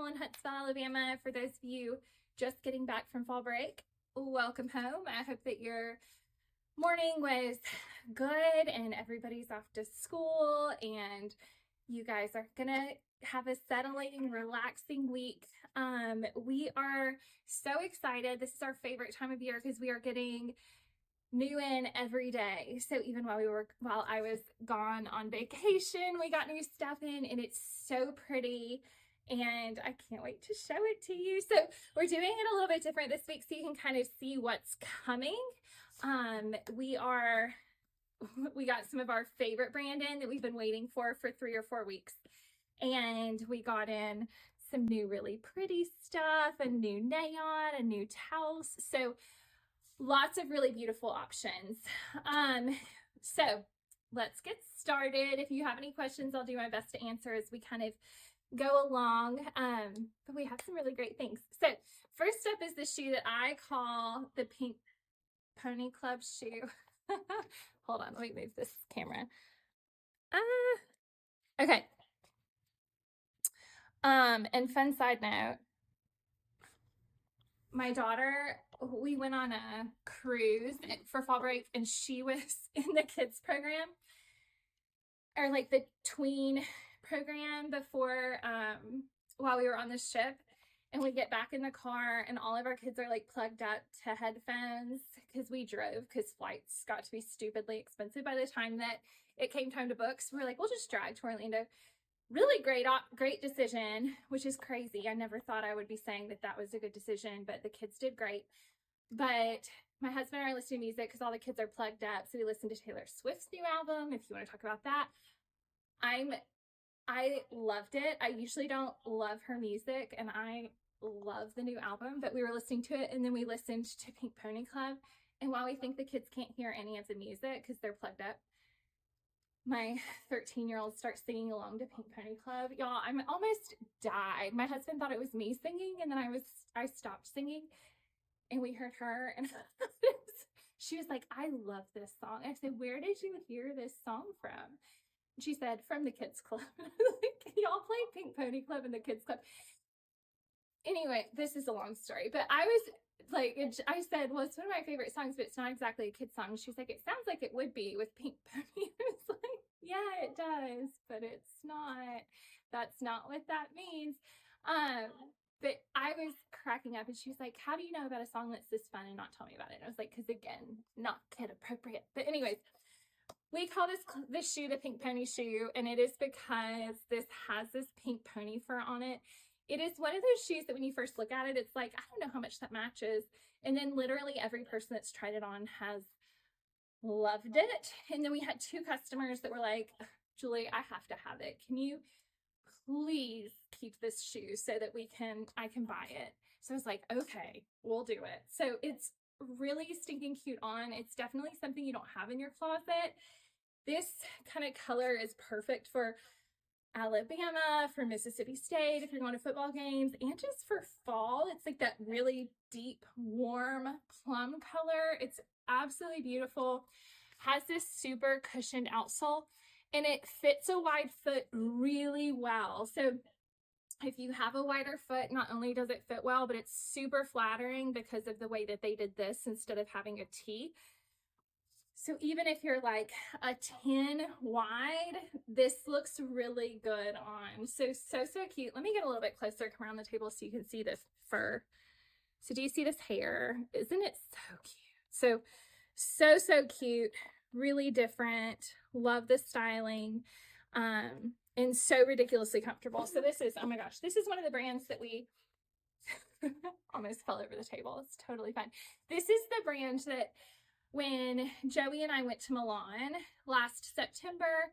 in Huntsville, Alabama. For those of you just getting back from fall break, welcome home. I hope that your morning was good and everybody's off to school and you guys are gonna have a settling, relaxing week. We are so excited. This is our favorite time of year because we are getting new in every day. So even while I was gone on vacation, we got new stuff in and it's so pretty and I can't wait to show it to you. So we're doing it a little bit different this week so you can kind of see what's coming. We got some of our favorite brand in that we've been waiting for 3 or 4 weeks. And we got in some new really pretty stuff, a new Naot, a new Taos. So lots of really beautiful options. So let's get started. If you have any questions, I'll do my best to answer as we kind of go along. But we have some really great things. So first up is the shoe that I call the Pink Pony Club shoe. Hold on, let me move this camera. Okay. And fun side note, my daughter, we went on a cruise for fall break and she was in the kids program or like the tween program before, while we were on the ship, and we get back in the car and all of our kids are like plugged up to headphones because we drove because flights got to be stupidly expensive by the time that it came time to book. So we're like, we'll just drive to Orlando. Really great decision, which is crazy. I never thought I would be saying that that was a good decision, but the kids did great. But my husband and I are listening to music because all the kids are plugged up. So we listened to Taylor Swift's new album, if you want to talk about that. I loved it. I usually don't love her music, and I love the new album, but we were listening to it, and then we listened to Pink Pony Club. And while we think the kids can't hear any of the music because they're plugged up, my 13-year-old starts singing along to Pink Pony Club. Y'all, I almost died. My husband thought it was me singing, and then I stopped singing, and we heard her, and she was like, I love this song. I said, where did you hear this song from? She said, from the kids club. Like, y'all played Pink Pony Club in the kids club. Anyway, this is a long story, but I was like, I said, well, it's one of my favorite songs, but it's not exactly a kid's song. She's like, it sounds like it would be with Pink Pony. I was like, yeah, it does, but it's not. That's not what that means. But I was cracking up and she was like, how do you know about a song that's this fun and not tell me about it? And I was like, because again, not kid appropriate. But anyways, we call this shoe the Pink Pony shoe, and it is because this has this pink pony fur on it. It is one of those shoes that when you first look at it, it's like, I don't know how much that matches. And then literally every person that's tried it on has loved it. And then we had 2 customers that were like, Julie, I have to have it. Can you please keep this shoe so that I can buy it? So I was like, okay, we'll do it. So it's really stinking cute on. It's definitely something you don't have in your closet. This kind of color is perfect for Alabama, for Mississippi State, if you're going to football games, and just for fall. It's like that really deep, warm plum color. It's absolutely beautiful. Has this super cushioned outsole, and it fits a wide foot really well. So if you have a wider foot, not only does it fit well, but it's super flattering because of the way that they did this instead of having a T. So even if you're like a 10 wide, this looks really good on. So cute. Let me get a little bit closer, come around the table so you can see this fur. So do you see this hair? Isn't it so cute? So cute, really different. Love the styling, and so ridiculously comfortable. So this is, oh my gosh, this is one of the brands that we almost fell over the table. It's totally fine. This is the brand that when Joey and I went to Milan last September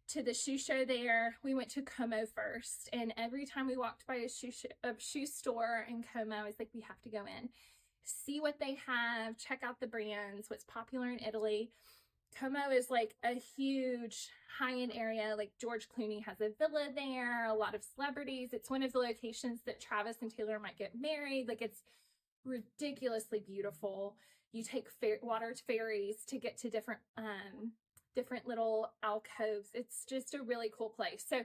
to the shoe show there, we went to Como first. And every time we walked by a shoe store in Como, I was like, we have to go in, see what they have, check out the brands, what's popular in Italy. Como is like a huge high-end area. Like George Clooney has a villa there, a lot of celebrities. It's one of the locations that Travis and Taylor might get married. Like, it's ridiculously beautiful. You take water ferries to get to different little alcoves. It's just a really cool place. So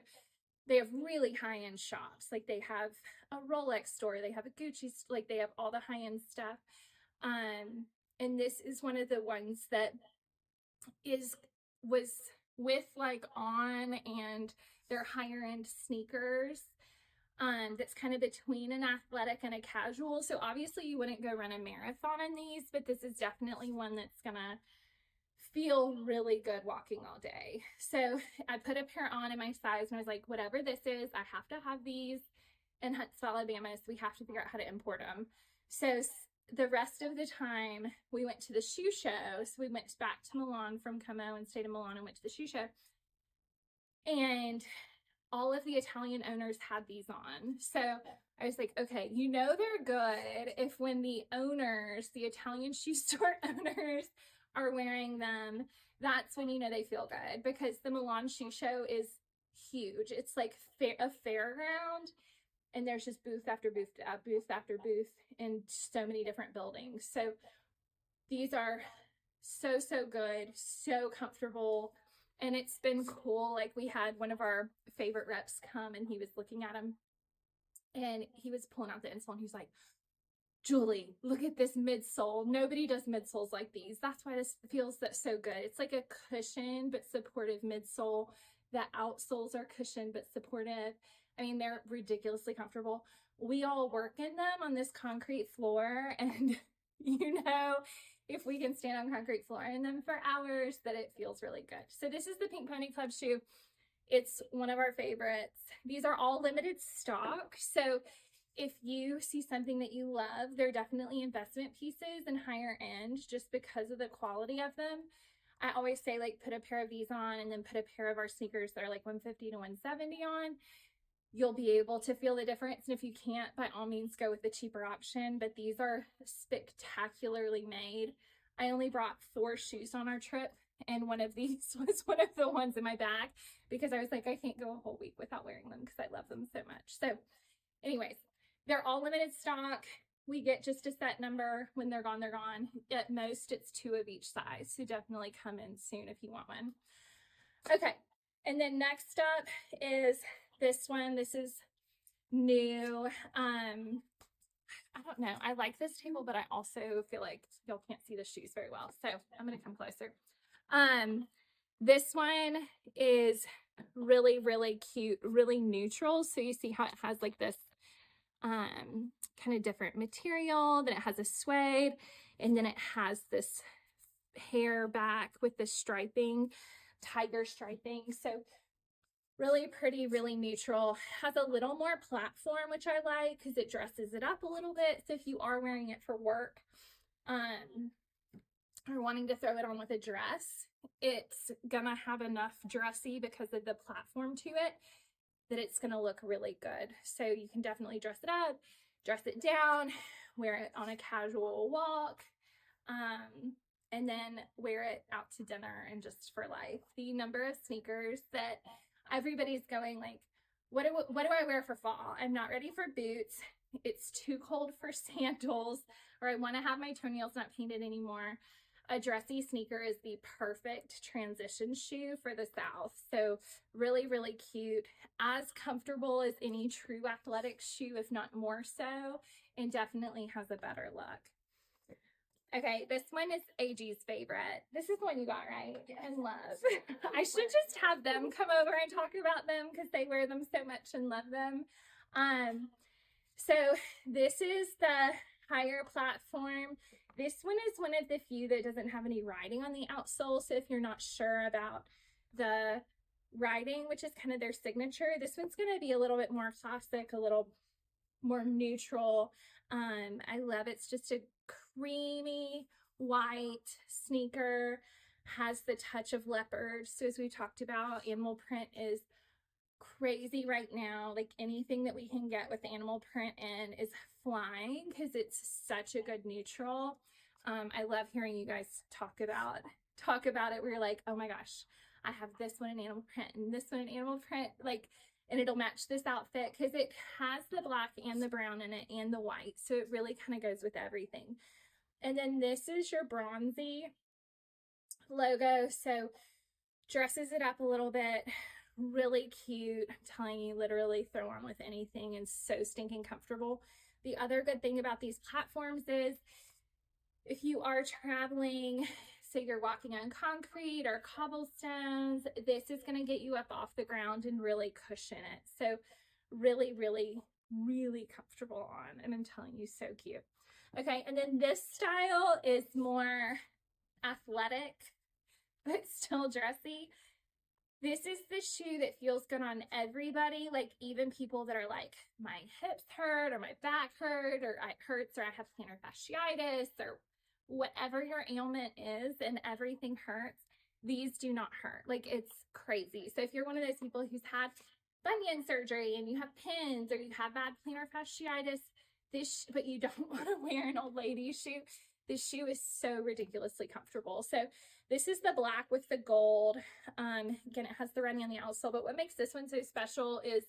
they have really high-end shops. Like they have a Rolex store, they have a Gucci, like they have all the high-end stuff. And this is one of the ones that was with like On and their higher end sneakers. That's kind of between an athletic and a casual. So obviously you wouldn't go run a marathon in these, but this is definitely one that's gonna feel really good walking all day. So I put a pair on in my size and I was like, whatever this is, I have to have these in Huntsville, Alabama, so we have to figure out how to import them. So the rest of the time we went to the shoe show. So we went back to Milan from Como and stayed in Milan and went to the shoe show. And all of the Italian owners had these on. So I was like, okay, you know they're good if when the owners, the Italian shoe store owners are wearing them, that's when you know they feel good, because the Milan shoe show is huge. It's like a fairground, and there's just booth after booth, booth after booth in so many different buildings. So these are so good, so comfortable. And it's been cool. Like we had one of our favorite reps come and he was looking at them and he was pulling out the insole and he was like, Julie, look at this midsole. Nobody does midsoles like these. That's why this feels so good. It's like a cushion but supportive midsole. The outsoles are cushioned but supportive. I mean, they're ridiculously comfortable. We all work in them on this concrete floor, and you know, if we can stand on concrete floor in them for hours, that it feels really good. So this is the Pink Pony Club shoe. It's one of our favorites. These are all limited stock. So if you see something that you love, they're definitely investment pieces and higher end just because of the quality of them. I always say, like, put a pair of these on and then put a pair of our sneakers that are like 150 to 170 on. You'll be able to feel the difference. And if you can't, by all means, go with the cheaper option. But these are spectacularly made. I only brought 4 shoes on our trip, and one of these was one of the ones in my bag because I was like, I can't go a whole week without wearing them because I love them so much. So anyways, they're all limited stock. We get just a set number. When they're gone, they're gone. At most, it's 2 of each size. So definitely come in soon if you want one. Okay, and then next up is this one. This is new. I don't know. I like this table, but I also feel like y'all can't see the shoes very well. So I'm going to come closer. This one is really cute, really neutral. So you see how it has like this kind of different material. Then it has a suede, and then it has this hair back with the striping, tiger striping. So really pretty, really neutral. Has a little more platform, which I like because it dresses it up a little bit. So if you are wearing it for work or wanting to throw it on with a dress, it's gonna have enough dressy because of the platform to it that it's gonna look really good. So you can definitely dress it up, dress it down, wear it on a casual walk, and then wear it out to dinner and just for life. The number of sneakers that everybody's going like, what do I wear for fall? I'm not ready for boots. It's too cold for sandals, or I want to have my toenails not painted anymore. A dressy sneaker is the perfect transition shoe for the South. So really cute, as comfortable as any true athletic shoe, if not more so, and definitely has a better look. Okay, this one is AG's favorite. This is the one you got, right? And love. I should just have them come over and talk about them because they wear them so much and love them. So this is the higher platform. This one is one of the few that doesn't have any writing on the outsole. So if you're not sure about the writing, which is kind of their signature, this one's going to be a little bit more classic, a little more neutral. I love it. It's just a creamy white sneaker, has the touch of leopard. So as we talked about, animal print is crazy right now. Like anything that we can get with animal print in is flying because it's such a good neutral. I love hearing you guys talk about it where you're like, oh my gosh, I have this one in animal print and this one in animal print, like, and it'll match this outfit because it has the black and the brown in it and the white. So it really kind of goes with everything. And then this is your bronzy logo. So dresses it up a little bit, really cute. I'm telling you, literally throw on with anything and so stinking comfortable. The other good thing about these platforms is if you are traveling, say you're walking on concrete or cobblestones, this is going to get you up off the ground and really cushion it. So really, really, really comfortable on. And I'm telling you, so cute. Okay, and then this style is more athletic, but still dressy. This is the shoe that feels good on everybody, like even people that are like, my hips hurt or my back hurt or it hurts or I have plantar fasciitis or whatever your ailment is and everything hurts. These do not hurt. Like, it's crazy. So if you're one of those people who's had bunion surgery and you have pins or you have bad plantar fasciitis, but you don't want to wear an old lady shoe, this shoe is so ridiculously comfortable. So this is the black with the gold. Again, it has the running on the outsole, but what makes this one so special is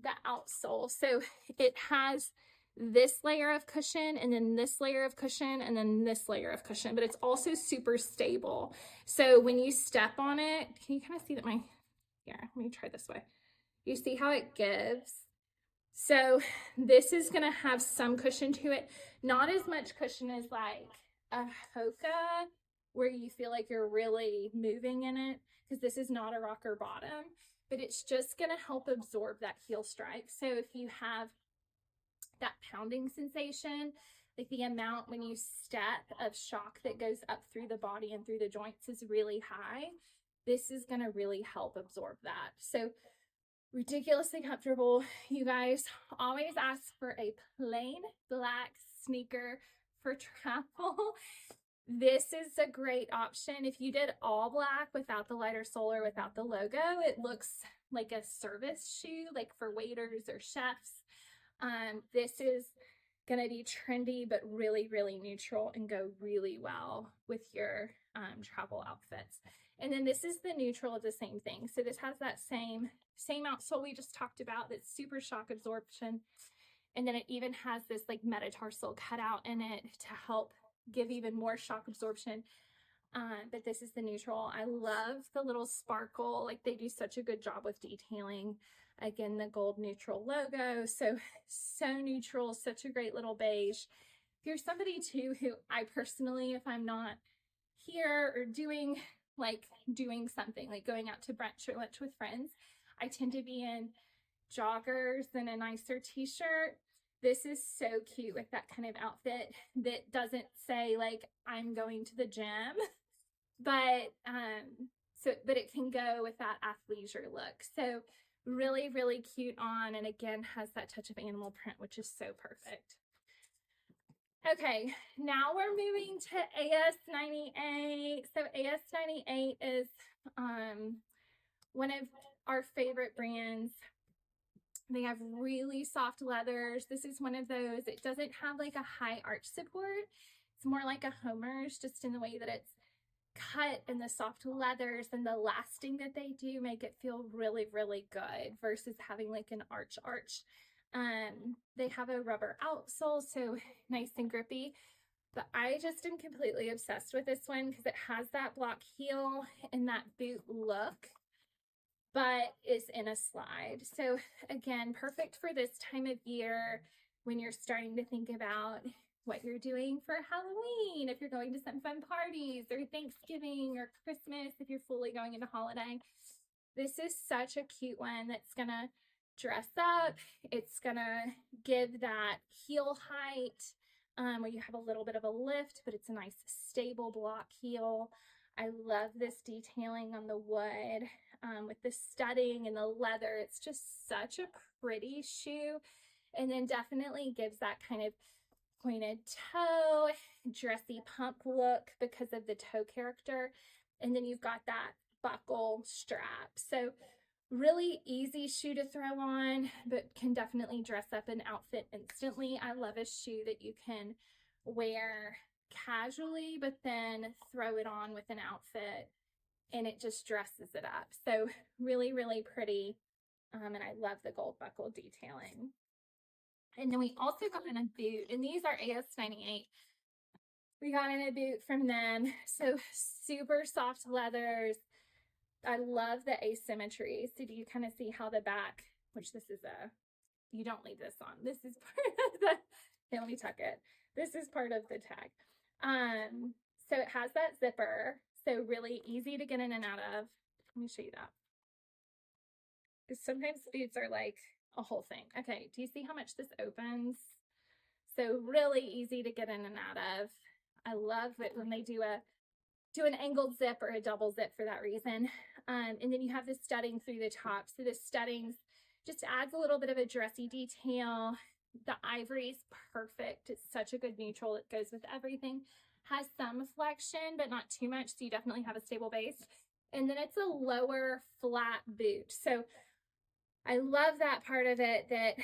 the outsole. So it has this layer of cushion and then this layer of cushion and then this layer of cushion, but it's also super stable. So when you step on it, can you kind of see that here, let me try this way. You see how it gives? So this is going to have some cushion to it. Not as much cushion as like a Hoka where you feel like you're really moving in it, because this is not a rocker bottom, but it's just going to help absorb that heel strike. So if you have that pounding sensation, like the amount when you step of shock that goes up through the body and through the joints is really high, this is going to really help absorb that. So ridiculously comfortable. You guys always ask for a plain black sneaker for travel. This is a great option. If you did all black without the lighter sole or without the logo, it looks like a service shoe, like for waiters or chefs. This is gonna be trendy, but really, really neutral and go really well with your travel outfits. And then this is the neutral of the same thing. So this has that same outsole we just talked about, that's super shock absorption. And then it even has this like metatarsal cutout in it to help give even more shock absorption. But this is the neutral. I love the little sparkle. Like, they do such a good job with detailing. Again, the gold neutral logo. So neutral, such a great little beige. If you're somebody too who I personally, if I'm not here or doing something like going out to brunch or lunch with friends, I tend to be in joggers and a nicer t-shirt. This is so cute with that kind of outfit that doesn't say like I'm going to the gym, but it can go with that athleisure look. So really, really cute on, and again has that touch of animal print, which is so perfect. Okay, now we're moving to AS98. So AS98 is one of our favorite brands. They have really soft leathers. This is one of those. It doesn't have like a high arch support. It's more like a Homer's, just in the way that it's cut, and the soft leathers and the lasting that they do make it feel really, really good versus having like an arch. They have a rubber outsole, so nice and grippy. But I just am completely obsessed with this one because it has that block heel and that boot look, but is in a slide. So again, perfect for this time of year when you're starting to think about what you're doing for Halloween, if you're going to some fun parties, or Thanksgiving or Christmas, if you're fully going into holiday. This is such a cute one that's gonna dress up. It's gonna give that heel height where you have a little bit of a lift, but it's a nice stable block heel. I love this detailing on the wood with the studding and the leather. It's just such a pretty shoe, and then definitely gives that kind of pointed toe, dressy pump look because of the toe character. And then you've got that buckle strap. So really easy shoe to throw on, but can definitely dress up an outfit instantly. I love a shoe that you can wear casually, but then throw it on with an outfit and it just dresses it up. So really, really pretty. And I love the gold buckle detailing. And then we also got in a boot, and these are AS98. We got in a boot from them. So super soft leathers, I love the asymmetry. So do you kind of see how the back, which this is you don't leave this on. This is part of the, here, let me tuck it. This is part of the tag. So it has that zipper. So really easy to get in and out of. Let me show you that. Because sometimes boots are like a whole thing. Okay, do you see how much this opens? So really easy to get in and out of. I love it when they do an angled zip or a double zip for that reason. And then you have the studding through the top. So the studding just adds a little bit of a dressy detail. The ivory is perfect. It's such a good neutral. It goes with everything. Has some flexion, but not too much. So you definitely have a stable base. And then it's a lower flat boot. So I love that part of it, that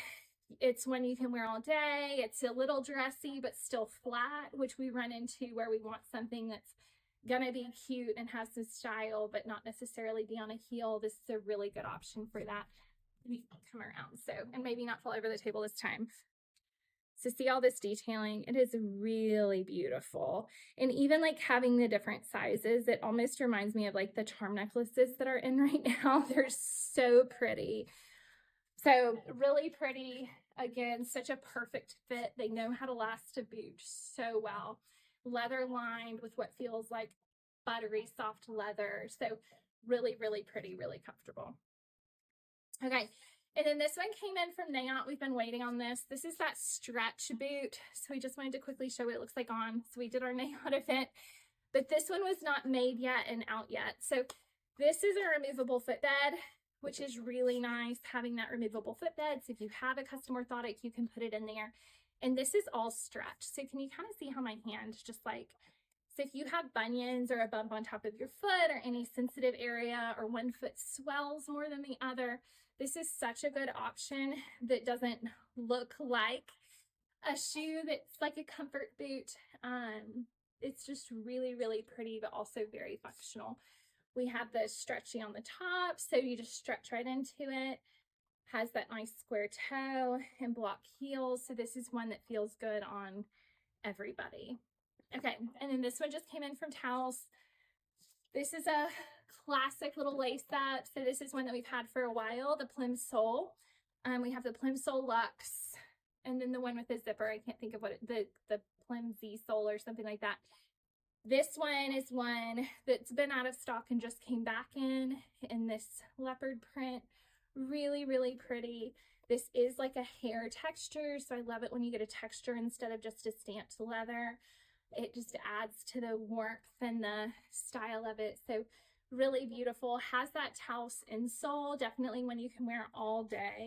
it's one you can wear all day. It's a little dressy, but still flat, which we run into where we want something that's gonna be cute and have some style, but not necessarily be on a heel. This is a really good option for that. We come around, so, and maybe not fall over the table this time. So see all this detailing, it is really beautiful. And even like having the different sizes, it almost reminds me of like the charm necklaces that are in right now. They're so pretty. So really pretty. Again, such a perfect fit. They know how to last a boot so well. Leather lined with what feels like buttery soft leather. So really, really pretty, really comfortable. Okay, and then this one came in from Naot. We've been waiting on this. This is that stretch boot. So we just wanted to quickly show what it looks like on. So we did our Naot event, but this one was not made yet and out yet. So this is a removable footbed, which is really nice having that removable footbed. So if you have a custom orthotic, you can put it in there. And this is all stretch. So can you kind of see how my hand just like, so if you have bunions or a bump on top of your foot or any sensitive area, or one foot swells more than the other, this is such a good option that doesn't look like a shoe that's like a comfort boot. It's just really, really pretty, but also very functional. We have the stretchy on the top, so you just stretch right into it. Has that nice square toe and block heels. So this is one that feels good on everybody. Okay, and then this one just came in from Taos. This is a classic little lace up. So this is one that we've had for a while, the Plim Sole. We have the Plim Sole Luxe, and then the one with the zipper. I can't think of what the Plim Z Sole or something like that. This one is one that's been out of stock and just came back in this leopard print. Really, really pretty. This is like a hair texture, so I love it when you get a texture instead of just a stamped leather. It just adds to the warmth and the style of it. So really beautiful. Has that Taos insole, definitely one you can wear all day.